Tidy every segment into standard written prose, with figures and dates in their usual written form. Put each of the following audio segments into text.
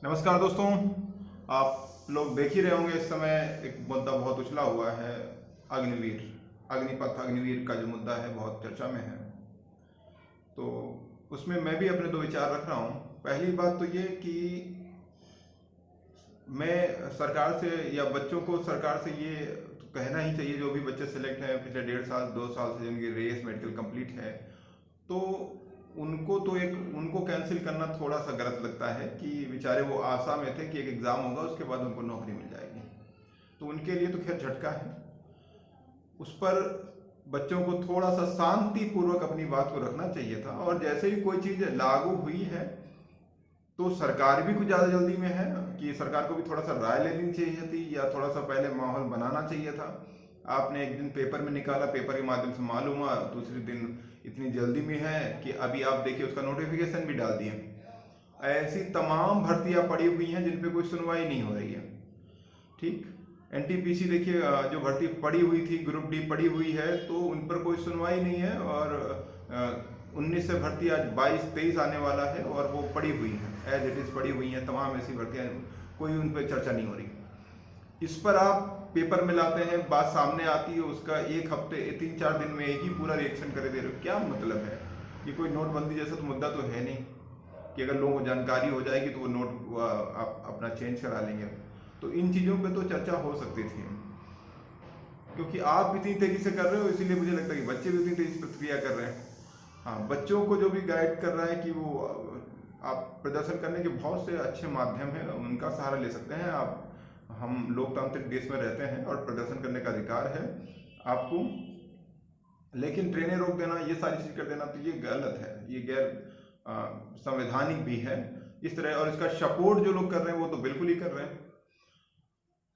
नमस्कार दोस्तों। आप लोग देख ही रहे होंगे इस समय एक मुद्दा बहुत उछला हुआ है। अग्निवीर अग्निपथ अग्निवीर का जो मुद्दा है बहुत चर्चा में है। तो उसमें मैं भी अपने दो विचार रख रहा हूँ। पहली बात तो ये कि मैं सरकार से या बच्चों को सरकार से ये कहना ही चाहिए, जो भी बच्चे सेलेक्ट हैं पिछले 1.5 साल 2 साल से जिनकी रेस मेडिकल कंप्लीट है, तो उनको कैंसिल करना थोड़ा सा गलत लगता है कि बेचारे वो आशा में थे कि एक एग्ज़ाम होगा उसके बाद उनको नौकरी मिल जाएगी। तो उनके लिए तो खैर झटका है। उस पर बच्चों को थोड़ा सा शांतिपूर्वक अपनी बात को रखना चाहिए था। और जैसे ही कोई चीज़ लागू हुई है तो सरकार भी कुछ ज़्यादा जल्दी में है कि सरकार को भी थोड़ा सा राय ले लेनी चाहिए थी या थोड़ा सा पहले माहौल बनाना चाहिए था। आपने एक दिन पेपर में निकाला, पेपर के माध्यम से मालूम हुआ, दूसरे दिन इतनी जल्दी में है कि अभी आप देखिए उसका नोटिफिकेशन भी डाल दिए। ऐसी तमाम भर्तियां पड़ी हुई हैं जिन पे कोई सुनवाई नहीं हो रही है। ठीक, एनटीपीसी देखिए, जो भर्ती पड़ी हुई थी, ग्रुप डी पड़ी हुई है, तो उन पर कोई सुनवाई नहीं है। और 19 से भर्ती आज 22-23 आने वाला है और वो पड़ी हुई है, एज इट इज़ पड़ी हुई हैं तमाम ऐसी भर्तियाँ, कोई उन पर चर्चा नहीं हो रही। इस पर आप पेपर में लाते हैं, बात सामने आती है, उसका एक हफ्ते 3-4 दिन में एक ही पूरा रिएक्शन करे दे रहे हो। क्या मतलब है? ये कोई नोटबंदी जैसा तो मुद्दा तो है नहीं कि अगर लोगों को जानकारी हो जाएगी तो वो नोट आप अपना चेंज करा लेंगे। तो इन चीज़ों पे तो चर्चा हो सकती थी, क्योंकि आप इतनी तेजी से कर रहे हो, इसीलिए मुझे लगता है कि बच्चे भी उतनी तेजी से प्रतिक्रिया कर रहे हैं। हाँ, बच्चों को जो भी गाइड कर रहा है कि वो आप प्रदर्शन करने के बहुत से अच्छे माध्यम हैं, उनका सहारा ले सकते हैं आप। हम लोकतांत्रिक देश में रहते हैं और प्रदर्शन करने का अधिकार है आपको, लेकिन ट्रेनें रोक देना, ये सारी चीज़ कर देना, तो ये गलत है, ये गैर संवैधानिक भी है इस तरह। और इसका सपोर्ट जो लोग कर रहे हैं वो तो बिल्कुल ही कर रहे हैं।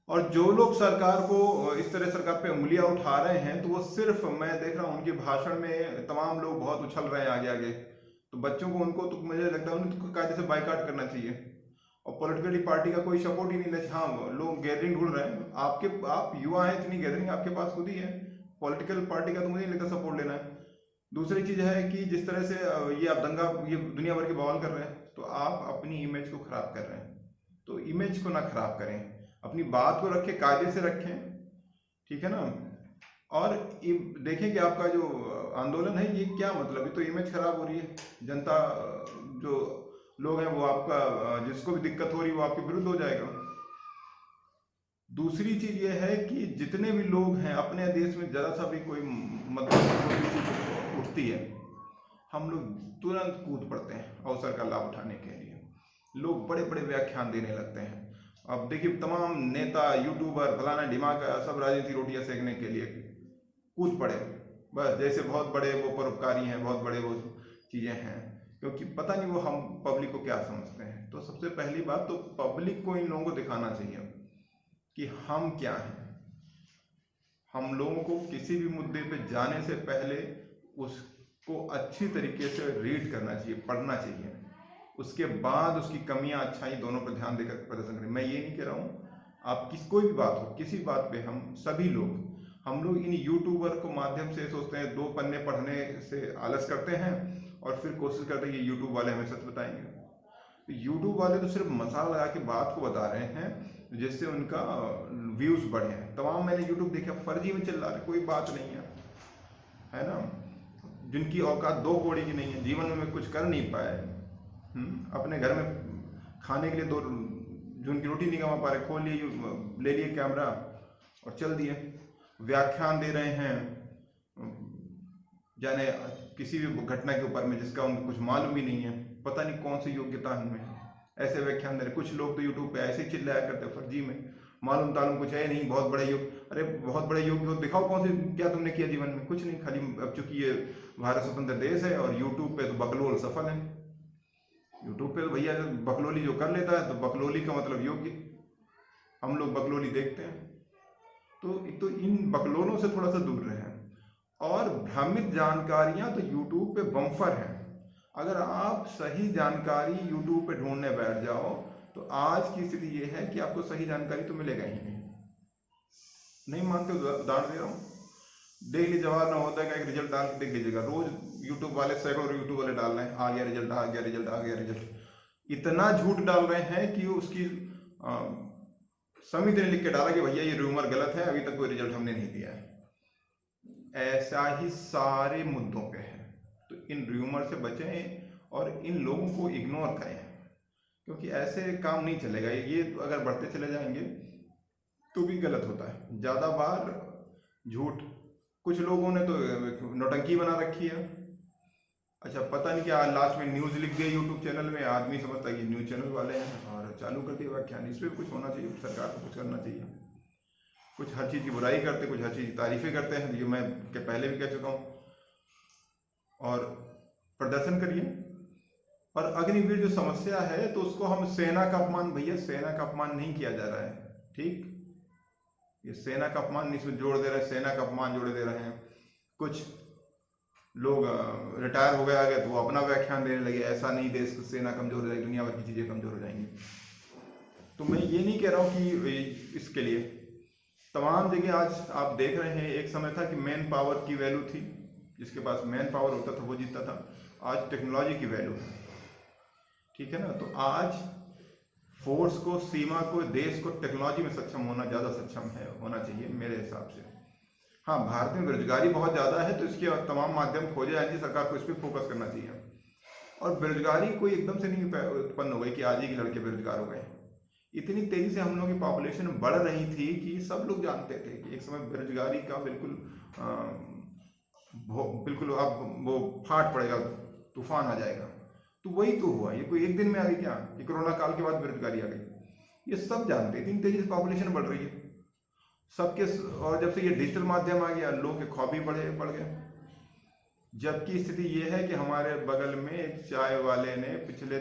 और जो लोग सरकार को इस तरह सरकार पे उंगलियां उठा रहे हैं, तो वो सिर्फ, मैं देख रहा हूँ उनके भाषण में तमाम लोग बहुत उछल रहे हैं आगे आगे। तो बच्चों को, उनको तो मुझे लगता है उन्हें तो कायदे से बाइकाट करना चाहिए। और पॉलिटिकल पार्टी का कोई सपोर्ट ही नहीं है। हाँ, लोग गैदरिंग ढूंढ रहे हैं, आप युवा हैं, इतनी गैदरिंग आपके पास खुद ही है। पॉलिटिकल पार्टी का तो मुझे नहीं लगता सपोर्ट लेना है। दूसरी चीज़ है कि जिस तरह से ये आप दंगा, ये दुनिया भर के बवाल कर रहे हैं, तो आप अपनी इमेज को खराब कर रहे हैं। तो इमेज को ना खराब करें, अपनी बात को रखें, कायदे से रखें, ठीक है ना। और देखें कि आपका जो आंदोलन है ये क्या मतलब है। तो इमेज खराब हो रही है, जनता, जो लोग हैं वो आपका, जिसको भी दिक्कत हो रही है वो आपके विरुद्ध हो जाएगा। दूसरी चीज ये है कि जितने भी लोग हैं अपने देश में, जरा सा भी कोई मतलब कोई भी चीज उठती है, हम लोग तुरंत कूद पड़ते हैं अवसर का लाभ उठाने के लिए। लोग बड़े बड़े व्याख्यान देने लगते हैं। अब देखिए, तमाम नेता, यूट्यूबर, फलाना ढिमाका, सब राजनीति रोटियां सेकने के लिए कूद पड़े, बस जैसे बहुत बड़े वो परोपकारी हैं, बहुत बड़े वो चीज़ें हैं। क्योंकि पता नहीं वो हम पब्लिक को क्या समझते हैं। तो सबसे पहली बात तो पब्लिक को इन लोगों को दिखाना चाहिए कि हम क्या हैं। हम लोगों को किसी भी मुद्दे पे जाने से पहले उसको अच्छी तरीके से रीड करना चाहिए, पढ़ना चाहिए। उसके बाद उसकी कमियां, अच्छाई दोनों पर ध्यान देकर प्रदर्शन करें। मैं ये नहीं कह रहा हूँ, आप कोई भी बात हो, किसी बात पे हम सभी लोग, हम लोग इन यूट्यूबर को माध्यम से सोचते हैं 2 पन्ने पढ़ने से आलस करते हैं और फिर कोशिश करते हैं कि यूट्यूब वाले हमें सच बताएंगे। तो यूट्यूब वाले तो सिर्फ मसाला लगा के बात को बता रहे हैं जिससे उनका व्यूज बढ़े हैं। तमाम मैंने यूट्यूब देखा, फर्जी में चल रहा है, कोई बात नहीं है ना। जिनकी औकात 2 कौड़ी की नहीं है, जीवन में कुछ कर नहीं पाए, अपने घर में खाने के लिए जो उनकी रोटी नहीं कमा पा रहे, खोल लिए, ले लिए कैमरा और चल दिए, व्याख्यान दे रहे हैं जाने किसी भी घटना के ऊपर में जिसका उनको कुछ मालूम भी नहीं है, पता नहीं कौन सी योग्यता है उनमें, ऐसे व्याख्यान दे रहे। कुछ लोग तो यूट्यूब पे ऐसे ही चिल्लाया करते फर्जी में, मालूम तालूम कुछ है नहीं, बहुत बड़े योग, अरे बहुत बड़े योग्य हो, दिखाओ कौन से, क्या तुमने किया जीवन में, कुछ नहीं, खाली अब चूंकि ये भारत स्वतंत्र देश है और यूट्यूब पे तो बकलोल सफल है। यूट्यूब पे तो भैया बकलोली जो कर लेता है, तो बकलोली का मतलब योग्य, हम लोग बकलोली देखते हैं। तो इन बकलोलों से थोड़ा सा दूर रहें। और भ्रामित जानकारियां तो यूट्यूब पे बम्फर हैं। अगर आप सही जानकारी यूट्यूब पे ढूंढने बैठ जाओ तो आज की स्थिति ये है कि आपको सही जानकारी तो मिलेगा ही नहीं मानते हो, उदाहरण दे रहा हूँ, डेली जवाहर नवोदय का एक रिजल्ट डाल के देख लीजिएगा, रोज यूट्यूब वाले, सैकड़ों यूट्यूब वाले डाल रहे हैं, आ गया रिजल्ट, आ गया रिजल्ट, आ गया रिजल्ट। इतना झूठ डाल रहे हैं कि उसकी समिति ने लिख के डाला कि भैया ये रूमर गलत है, अभी तक कोई रिजल्ट हमने नहीं दिया है। ऐसा ही सारे मुद्दों पे है। तो इन रूमर से बचें और इन लोगों को इग्नोर करें, क्योंकि ऐसे काम नहीं चलेगा। ये अगर बढ़ते चले जाएंगे तो भी गलत होता है। ज़्यादा बार झूठ, कुछ लोगों ने तो नौटंकी बना रखी है। अच्छा, पता नहीं क्या लास्ट में न्यूज़ लिख दिया यूट्यूब चैनल में, आदमी समझता है कि न्यूज़ चैनल वाले हैं और चालू कर दिया व्याख्यान। इस पर कुछ होना चाहिए, सरकार को कुछ करना चाहिए। कुछ हर चीज़ की बुराई करते, कुछ हर चीज़ की तारीफें करते हैं, जो मैं पहले भी कह चुका हूँ। और प्रदर्शन करिए। और अग्निवीर जो समस्या है तो उसको हम सेना का अपमान, भैया सेना का अपमान नहीं किया जा रहा है, ठीक? ये सेना का अपमान इसमें जोड़ दे रहे हैं, सेना का अपमान जोड़ दे रहे हैं। कुछ लोग रिटायर हो गए आगे तो वो अपना व्याख्यान देने लगे, ऐसा नहीं देश की सेना कमजोर हो जाएगी, दुनिया भर की चीजें कमजोर हो जाएंगी। तो मैं ये नहीं कह रहा हूँ कि इसके लिए तमाम जगह आज आप देख रहे हैं, एक समय था कि मैन पावर की वैल्यू थी, जिसके पास मैन पावर होता था वो जीतता था। आज टेक्नोलॉजी की वैल्यू है, ठीक है ना? तो आज फोर्स को, सीमा को, देश को टेक्नोलॉजी में सक्षम होना, ज़्यादा सक्षम है होना चाहिए मेरे हिसाब से। हाँ, भारत में बेरोजगारी बहुत ज़्यादा है, तो इसके तमाम माध्यम खोजे जाएंगे, सरकार को इस पर फोकस करना चाहिए। और बेरोजगारी कोई एकदम से नहीं उत्पन्न हो गई कि आज ही के लड़के बेरोजगार हो गए। इतनी तेजी से हम लोगों की पॉपुलेशन बढ़ रही थी कि सब लोग जानते थे कि एक समय बेरोजगारी का बिल्कुल अब वो फाट पड़ेगा, तूफान आ जाएगा। तो वही तो हुआ। ये कोई एक दिन में आ गई क्या कि कोरोना काल के बाद बेरोजगारी आ गई? ये सब जानते, इतनी तेजी से पॉपुलेशन बढ़ रही है सबके। और जब से ये डिजिटल माध्यम आ गया, लोग के ख्वाब भी बढ़ गए। जबकि स्थिति ये है कि हमारे बगल में एक चाय वाले ने पिछले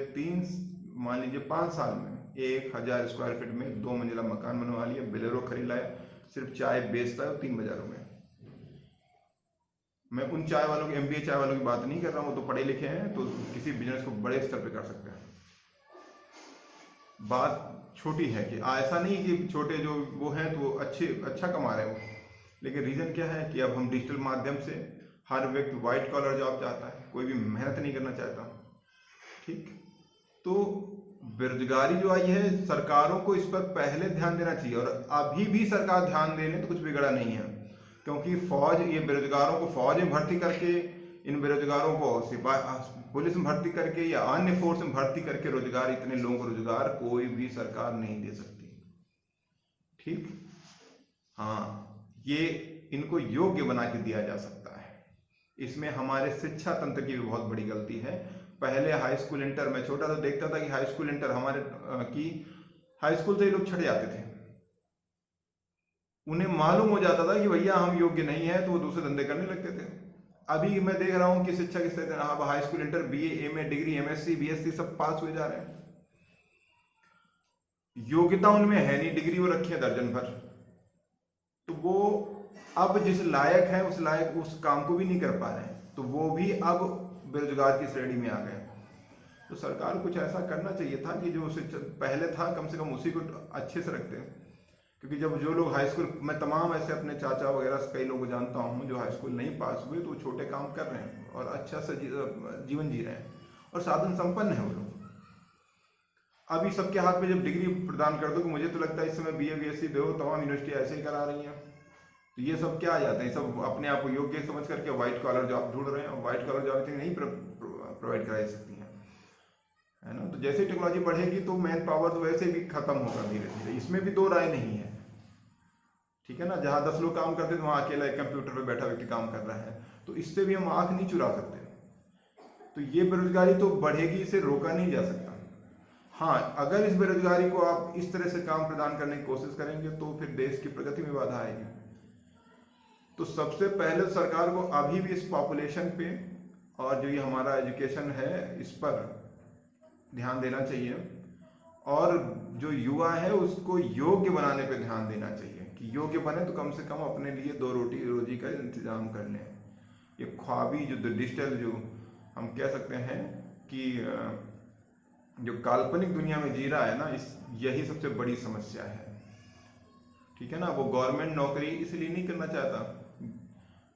5 साल में 1000 स्क्वायर फीट में 2 मंजिला मकान बनवा लिया, बिलेरो खरीद लाया, सिर्फ चाय बेचता है 3 बाजारों में। मैं उन चाय वालों की, MBA चाय वालों की बात नहीं कर रहा हूँ, वो तो पढ़े लिखे हैं, तो किसी बिजनेस को बड़े स्तर पे कर सकते हैं। बात छोटी है कि ऐसा नहीं कि छोटे जो वो हैं तो वो अच्छा कमा रहे हो, लेकिन रीज़न क्या है कि अब हम डिजिटल माध्यम से हर व्यक्ति वाइट कॉलर जॉब चाहता है, कोई भी मेहनत नहीं करना चाहता, ठीक? तो बेरोजगारी जो आई है, सरकारों को इस पर पहले ध्यान देना चाहिए। और अभी भी सरकार ध्यान देने तो कुछ बिगड़ा नहीं है, क्योंकि फौज, ये बेरोजगारों को फौज में भर्ती करके, इन बेरोजगारों को पुलिस में भर्ती करके या अन्य फोर्स में भर्ती करके रोजगार, इतने लोगों को रोजगार कोई भी सरकार नहीं दे सकती, ठीक? हाँ, ये इनको योग्य बना के दिया जा सकता है। इसमें हमारे शिक्षा तंत्र की भी बहुत बड़ी गलती है। पहले हाई स्कूल इंटर, मैं छोटा था देखता था कि हाई स्कूल इंटर हमारे की हाई स्कूल से ही लोग छट जाते थे। उन्हें मालूम हो जाता था कि भैया हम योग्य नहीं है, तो वो दूसरे धंधे करने लगते थे। अभी मैं देख रहा हूँ कि शिक्षा की स्थिति, अब high school inter, BA, MA degree, MSc, BSc सब पास हुए जा रहे हैं। योग्यता उनमें है नहीं, डिग्री वो रखी है दर्जन भर, तो वो अब जिस लायक है उस काम को भी नहीं कर पा रहे हैं, तो वो भी अब बेरोजगार की श्रेणी में आ गए। तो सरकार को कुछ ऐसा करना चाहिए था कि जो पहले था कम से कम उसी को अच्छे से रखते हैं। क्योंकि जब जो लोग हाई स्कूल, मैं तमाम ऐसे अपने चाचा वगैरह से कई लोगों को जानता हूँ जो हाई स्कूल नहीं पास हुए, तो वो छोटे काम कर रहे हैं और अच्छा से जीवन जी रहे हैं और साधन संपन्न है वो लोग। अभी सबके हाथ में जब डिग्री प्रदान कर दो, कि मुझे तो लगता है इस समय BA BSc दो, तमाम यूनिवर्सिटी ऐसे ही करा रही हैं, तो ये सब क्या आ जाते हैं, सब अपने आप को योग्य समझ करके व्हाइट कॉलर जॉब ढूंढ रहे हैं, और व्हाइट कॉलर जॉब इतनी नहीं प्रोवाइड कराई सकती हैं, है ना? तो जैसे टेक्नोलॉजी बढ़ेगी तो मैन पावर तो वैसे भी खत्म होगा धीरे धीरे, इसमें भी दो राय नहीं है, ठीक है ना? जहाँ 10 लोग काम करते हैं तो वहाँ अकेला एक कंप्यूटर पे बैठा व्यक्ति काम कर रहा है, तो इससे भी हम आंख नहीं चुरा सकते। तो ये बेरोजगारी तो बढ़ेगी, इसे रोका नहीं जा सकता। हाँ, अगर इस बेरोजगारी को आप इस तरह से काम प्रदान करने की कोशिश करेंगे तो फिर देश की प्रगति में बाधा आएगी। तो सबसे पहले सरकार को अभी भी इस पॉपुलेशन पे और जो ये हमारा एजुकेशन है इस पर ध्यान देना चाहिए, और जो युवा है उसको योग्य बनाने पे ध्यान देना चाहिए कि योग्य बने तो कम से कम अपने लिए 2 रोटी रोजी का इंतजाम कर लें। ये ख्वाबी जो डिजिटल, जो हम कह सकते हैं कि जो काल्पनिक दुनिया में जी रहा है ना, यही सबसे बड़ी समस्या है, ठीक है ना? वो गवर्नमेंट नौकरी इसलिए नहीं करना चाहता,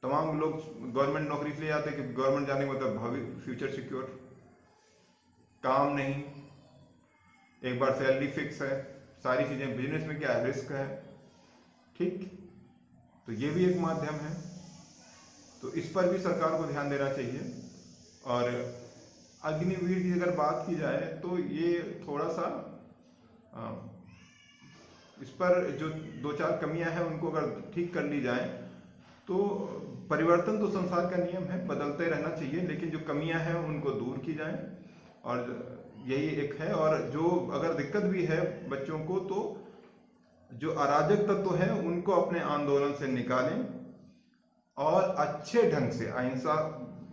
तमाम लोग गवर्नमेंट नौकरी इसलिए आते हैं कि गवर्नमेंट जाने के मतलब फ्यूचर सिक्योर, काम नहीं, एक बार सैलरी फिक्स है, सारी चीज़ें, बिजनेस में क्या है, रिस्क है, ठीक। तो ये भी एक माध्यम है, तो इस पर भी सरकार को ध्यान देना चाहिए। और अग्निवीर की अगर बात की जाए तो ये थोड़ा सा इस पर जो दो चार कमियां हैं उनको अगर ठीक कर ली जाए तो परिवर्तन तो संसार का नियम है, बदलते रहना चाहिए, लेकिन जो कमियां हैं उनको दूर की जाए। और यही एक है। और जो अगर दिक्कत भी है बच्चों को, तो जो अराजक तत्व है उनको अपने आंदोलन से निकालें और अच्छे ढंग से अहिंसा,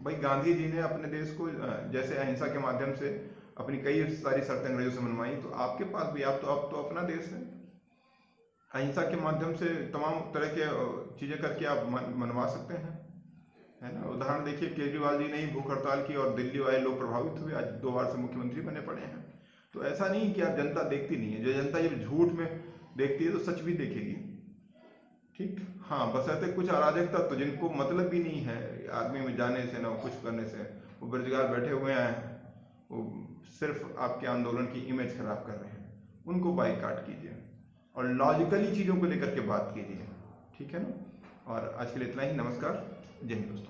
भाई गांधी जी ने अपने देश को जैसे अहिंसा के माध्यम से अपनी कई सारी शर्तें अंग्रेजों से मनवाई, तो आपके पास भी आप तो अपना देश है, अहिंसा के माध्यम से तमाम तरह के चीजें करके आप मनवा सकते हैं, है ना। उदाहरण देखिए, केजरीवाल जी ने ही भूख हड़ताल की और दिल्ली वाले लोग प्रभावित हुए, आज 2 बार से मुख्यमंत्री बने पड़े हैं। तो ऐसा नहीं कि आप जनता देखती नहीं है, जो जनता जब झूठ में देखती है तो सच भी देखेगी, ठीक। हाँ, बशर्ते कुछ अराजक तत्व तो जिनको मतलब भी नहीं है आदमी में जाने से ना कुछ करने से, वो बेरोजगार बैठे हुए हैं, वो सिर्फ आपके आंदोलन की इमेज खराब कर रहे हैं, उनको बाइकाट कीजिए और लॉजिकली चीज़ों को लेकर के बात कीजिए, ठीक है ना। और आज के लिए इतना ही, नमस्कार, जय हिंद दोस्तों।